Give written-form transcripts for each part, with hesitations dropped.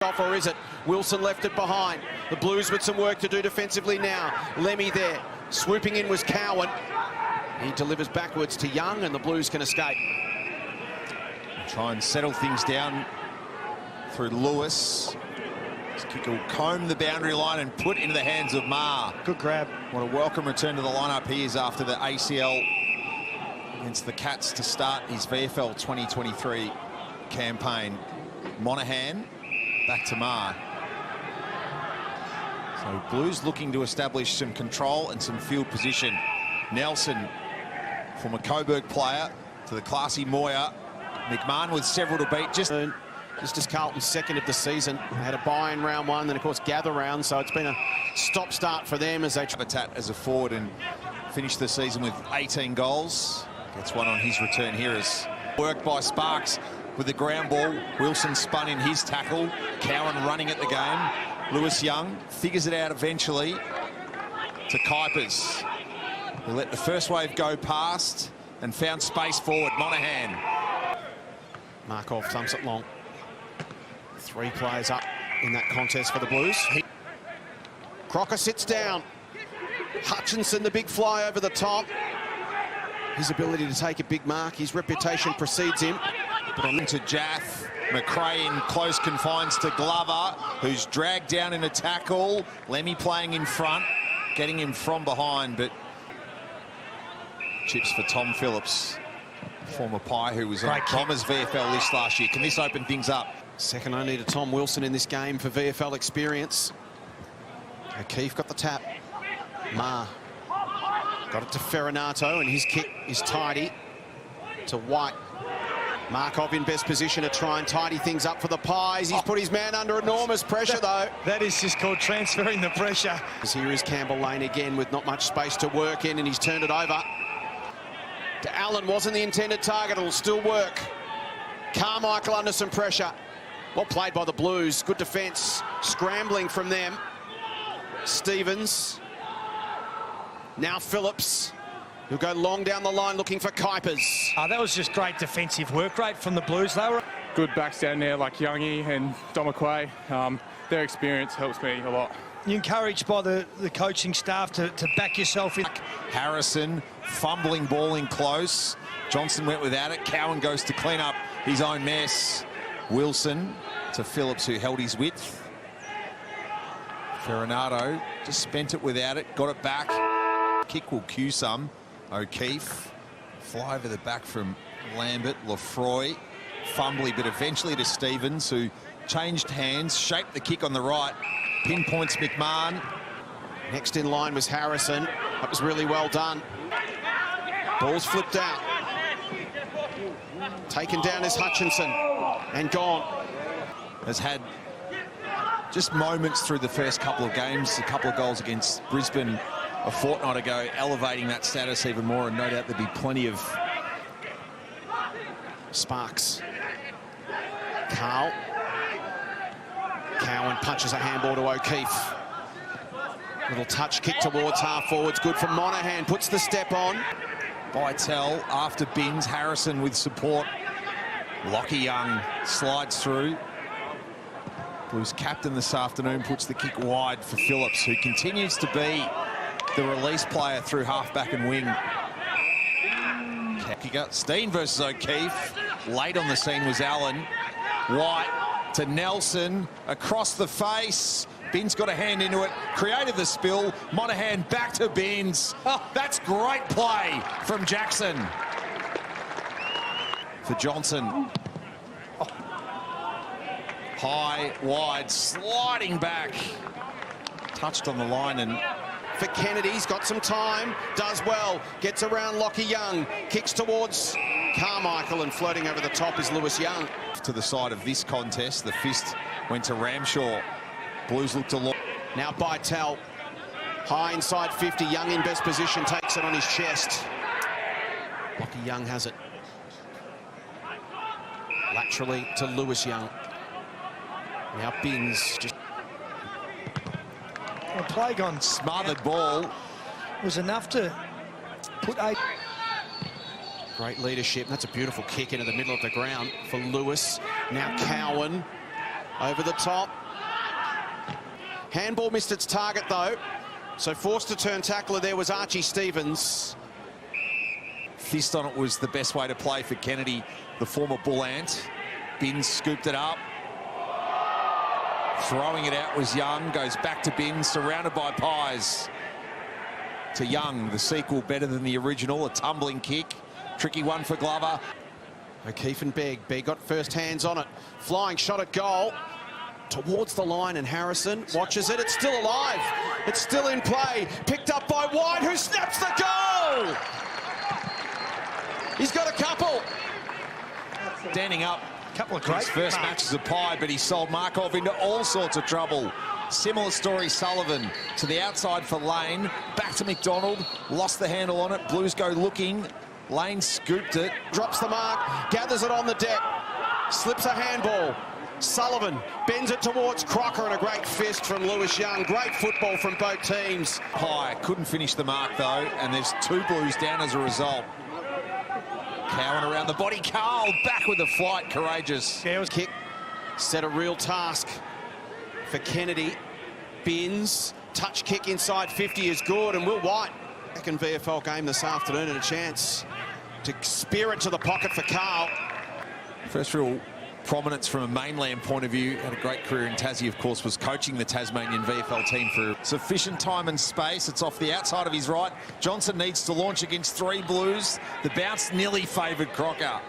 off, or is it? Wilson left it behind. The Blues with some work to do defensively now. Lemmy there. Swooping in was Cowan. He delivers backwards to Young, and the Blues can escape. Try and settle things down through Lewis. This kick will comb the boundary line and put into the hands of Ma. Good grab. What a welcome return to the lineup he is after the ACL against the Cats to start his VFL 2023 campaign. Monaghan back to Ma. So Blues looking to establish some control and some field position. Nelson, former Coburg player, to the classy Moyer. McMahon with several to beat. Just as Carlton's second of the season. They had a bye in round one, then of course gather round, so it's been a stop-start for them as they habitat as a forward and finish the season with 18 goals. Gets one on his return here as worked by Sparks with the ground ball. Wilson spun in his tackle. Cowan running at the game. Lewis Young figures it out eventually to Kuipers, who let the first wave go past and found space forward. Monaghan. Markov thumps it long. 3 players up in that contest for the Blues. Crocker sits down. Hutchinson, the big fly over the top. His ability to take a big mark, his reputation precedes him. But on to Jaff. McRae in close confines to Glover, who's dragged down in a tackle. Lemmy playing in front, getting him from behind, but chips for Tom Phillips, former Pie, who was on Bombers VFL list last year. Can this open things up? Second only to Tom Wilson in this game for VFL experience. O'Keefe got the tap. Ma got it to Ferranato, and his kick is tidy to White. Markov in best position to try and tidy things up for the Pies. He's put his man under enormous pressure, though. That is just called transferring the pressure. Here is Campbell Lane again with not much space to work in, and he's turned it over. To Allen, wasn't the intended target, it'll still work. Carmichael under some pressure. Well played by the Blues, good defence, scrambling from them. Stevens. Now Phillips, who'll go long down the line looking for Kuipers. That was just great defensive work rate from the Blues. They were good backs down there like Youngie and Dom McQuay. Their experience helps me a lot. You're encouraged by the coaching staff to back yourself in. Harrison fumbling ball in close. Johnson went without it. Cowan goes to clean up his own mess. Wilson to Phillips, who held his width. Ferranato just spent it without it, got it back. Kick will cue some. O'Keefe, fly over the back from Lambert. Lefroy, fumbly, but eventually to Stevens, who changed hands, shaped the kick on the right, pinpoints McMahon. Next in line was Harrison. That was really well done. Ball's flipped out. Taken down is Hutchinson and gone. Has had just moments through the first couple of games, a couple of goals against Brisbane a fortnight ago, elevating that status even more, and no doubt there'd be plenty of... Sparks. Carl. Cowan punches a handball to O'Keefe. Little touch kick towards half forwards, good from Monaghan, puts the step on. Bytel after bins, Harrison with support. Lockie Young slides through. Blues captain this afternoon puts the kick wide for Phillips, who continues to be the release player through halfback and wing. Steen versus O'Keefe. Late on the scene was Allen. White to Nelson, across the face. Binns got a hand into it, created the spill. Monaghan back to Binns. Oh, that's great play from Jackson. For Johnson. Oh. High, wide, sliding back. Touched on the line and... For Kennedy's got some time, does well, gets around Lockie Young, kicks towards Carmichael, and floating over the top is Lewis Young. To the side of this contest, the fist went to Ramshaw. Blues looked a lot. Now Bytel, high inside 50, Young in best position, takes it on his chest. Lockie Young has it. Laterally to Lewis Young. Now Binns just... A play gone. Smothered ball. Was enough to put a... Great leadership. That's a beautiful kick into the middle of the ground for Lewis. Now Cowan. Over the top. Handball missed its target, though. So forced to turn tackler there was Archie Stevens. Fist on it was the best way to play for Kennedy, the former Bull Ant. Binns scooped it up. Throwing it out was Young. Goes back to Binns, surrounded by Pies. To Young, the sequel better than the original. A tumbling kick. Tricky one for Glover. O'Keefe and Begg. Begg got first hands on it. Flying shot at goal. Towards the line, and Harrison watches it. It's still alive. It's still in play. Picked up by White, who snaps the goal. He's got a couple. Standing up. Couple of great His first marks. match as a Pie, but he sold Markov into all sorts of trouble. Similar story, Sullivan to the outside for Lane. Back to McDonald. Lost the handle on it. Blues go looking. Lane scooped it. Drops the mark. Gathers it on the deck. Slips a handball. Sullivan bends it towards Crocker, and a great fist from Lewis Young. Great football from both teams. Pie couldn't finish the mark, though, and there's 2 Blues down as a result. Cowan around the body. Carl back with the flight. Courageous. Yeah, it was kick. Set a real task for Kennedy. Binns. Touch kick inside 50 is good, and Will White. Second VFL game this afternoon, and a chance to spear it to the pocket for Carl. First real prominence from a mainland point of view. Had a great career in Tassie, of course, was coaching the Tasmanian VFL team for sufficient time and space. It's off the outside of his right. Johnson needs to launch against 3 Blues. The bounce nearly favoured Crocker.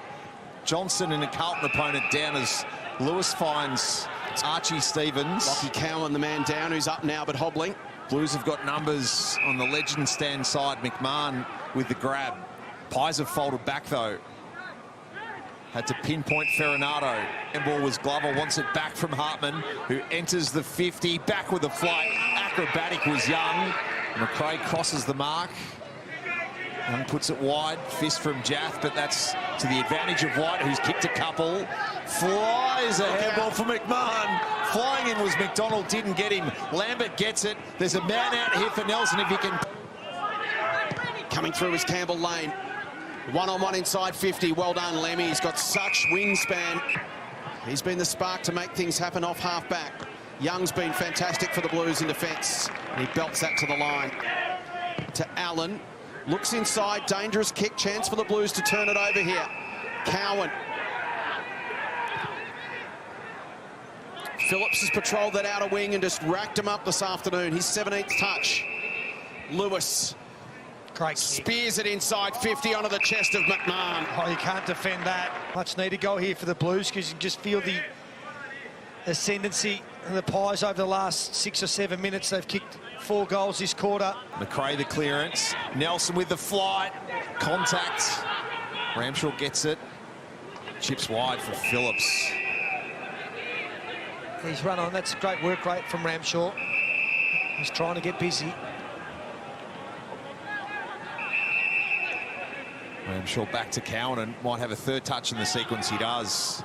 Johnson and a Carlton opponent down as Lewis finds Archie Stevens. Lockie Cowan, the man down, who's up now but hobbling. Blues have got numbers on the legend stand side. McMahon with the grab. Pies have folded back, though. Had to pinpoint Ferronato. And ball was Glover, wants it back from Hartman, who enters the 50, back with the flight. Acrobatic was Young. McRae crosses the mark. Young puts it wide, fist from Jaff, but that's to the advantage of White, who's kicked a couple. Flies a handball for McMahon. Flying in was McDonald, didn't get him. Lambert gets it. There's a man out here for Nelson if he can. Coming through is Campbell Lane. One-on-one inside 50. Well done, Lemmy. He's got such wingspan. He's been the spark to make things happen off half-back. Young's been fantastic for the Blues in defence. And he belts that to the line. To Allen. Looks inside. Dangerous kick. Chance for the Blues to turn it over here. Cowan. Phillips has patrolled that outer wing and just racked him up this afternoon. His 17th touch. Lewis. Great kick. Spears it inside 50 onto the chest of McMahon. Oh, you can't defend that. Much needed goal here for the Blues, because you can just feel the ascendancy of the Pies over the last 6 or 7 minutes. They've kicked 4 goals this quarter. McRae the clearance. Nelson with the flight. Contact. Ramshaw gets it. Chips wide for Phillips. He's run on. That's great work rate from Ramshaw. He's trying to get busy. Ramshaw back to Cowan and might have a 3rd touch in the sequence. He does.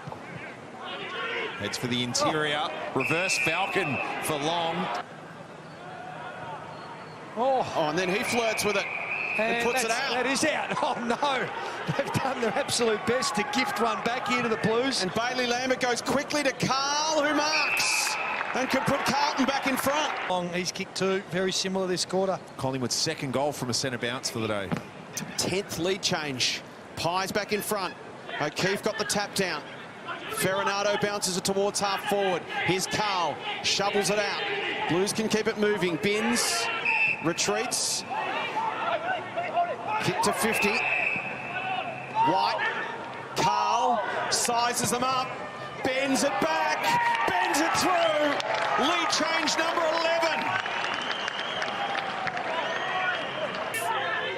Heads for the interior. Reverse Falcon for Long. Oh, And then he flirts with it and puts it out. That is out. Oh, no. They've done their absolute best to gift one back here to the Blues. And Bailey Lambert goes quickly to Carl, who marks and can put Carlton back in front. Long, he's kicked 2. Very similar this quarter. Collingwood's 2nd goal from a centre bounce for the day. 10th lead change. Pies back in front. O'Keefe got the tap down. Ferronato bounces it towards half forward. Here's Carl. Shovels it out. Blues can keep it moving. Binns retreats. Kick to 50. White. Carl sizes them up. Bends it back. Bends it through. Lead change number 11.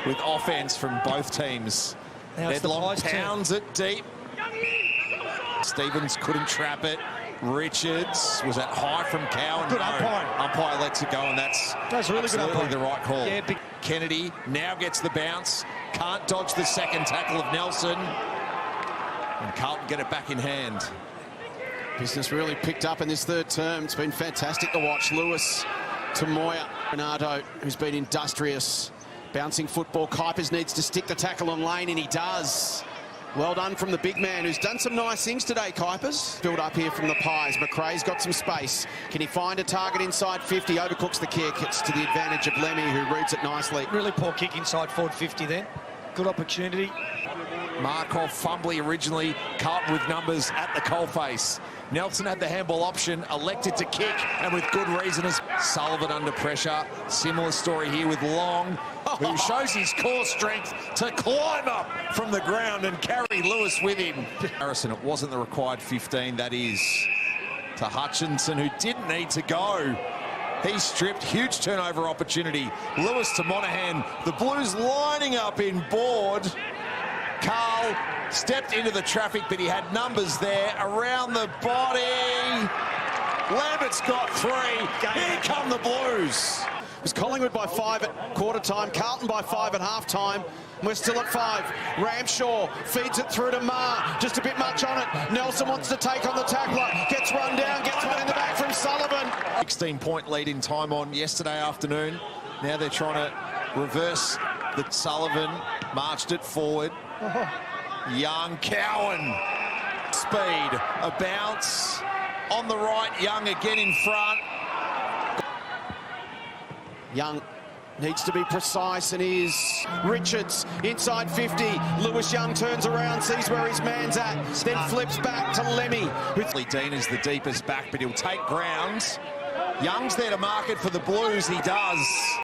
With offense from both teams. Now it's the Long Pies team. pounds it deep. Stevens couldn't trap it. Richards was that high from Cowan. Good umpire. Umpire lets it go, and that's Really good absolutely umpire. the right call. Yeah, big. Kennedy now gets the bounce. Can't dodge the 2nd tackle of Nelson. And Carlton get it back in hand. Business really picked up in this 3rd term. It's been fantastic to watch. Lewis to Moya. Bernardo, who's been industrious. Bouncing football. Kuipers needs to stick the tackle on Lane, and he does. Well done from the big man, who's done some nice things today, Kuipers. Build up here from the Pies. McRae's got some space. Can he find a target inside 50? Overcooks the kick. It's to the advantage of Lemmy, who reads it nicely. Really poor kick inside forward 50 then. Good opportunity. Markov fumbly originally, Carlton with numbers at the coalface. Nelson had the handball option, elected to kick, and with good reason. Sullivan under pressure. Similar story here with Long, who shows his core strength to climb up from the ground and carry Lewis with him. Harrison, it wasn't the required 15, that is to Hutchinson, who didn't need to go. He stripped, huge turnover opportunity. Lewis to Monahan, the Blues lining up in board. Carl stepped into the traffic, but he had numbers there around the body. Lambert's got 3. Here come the Blues. It was Collingwood by 5 at quarter time, Carlton by 5 at half time. We're still at 5. Ramshaw feeds it through to Marr. Just a bit much on it. Nelson wants to take on the tackler. Gets run down, gets one in the back from Sullivan. 16-point lead in time on yesterday afternoon. Now they're trying to reverse the Sullivan. Marched it forward. Young, Cowan. Speed, a bounce. On the right, Young again in front. Young needs to be precise, and he is. Richards inside 50. Lewis Young turns around, sees where his man's at, then flips back to Lemmy. Dean is the deepest back, but he'll take ground. Young's there to mark it for the Blues. He does.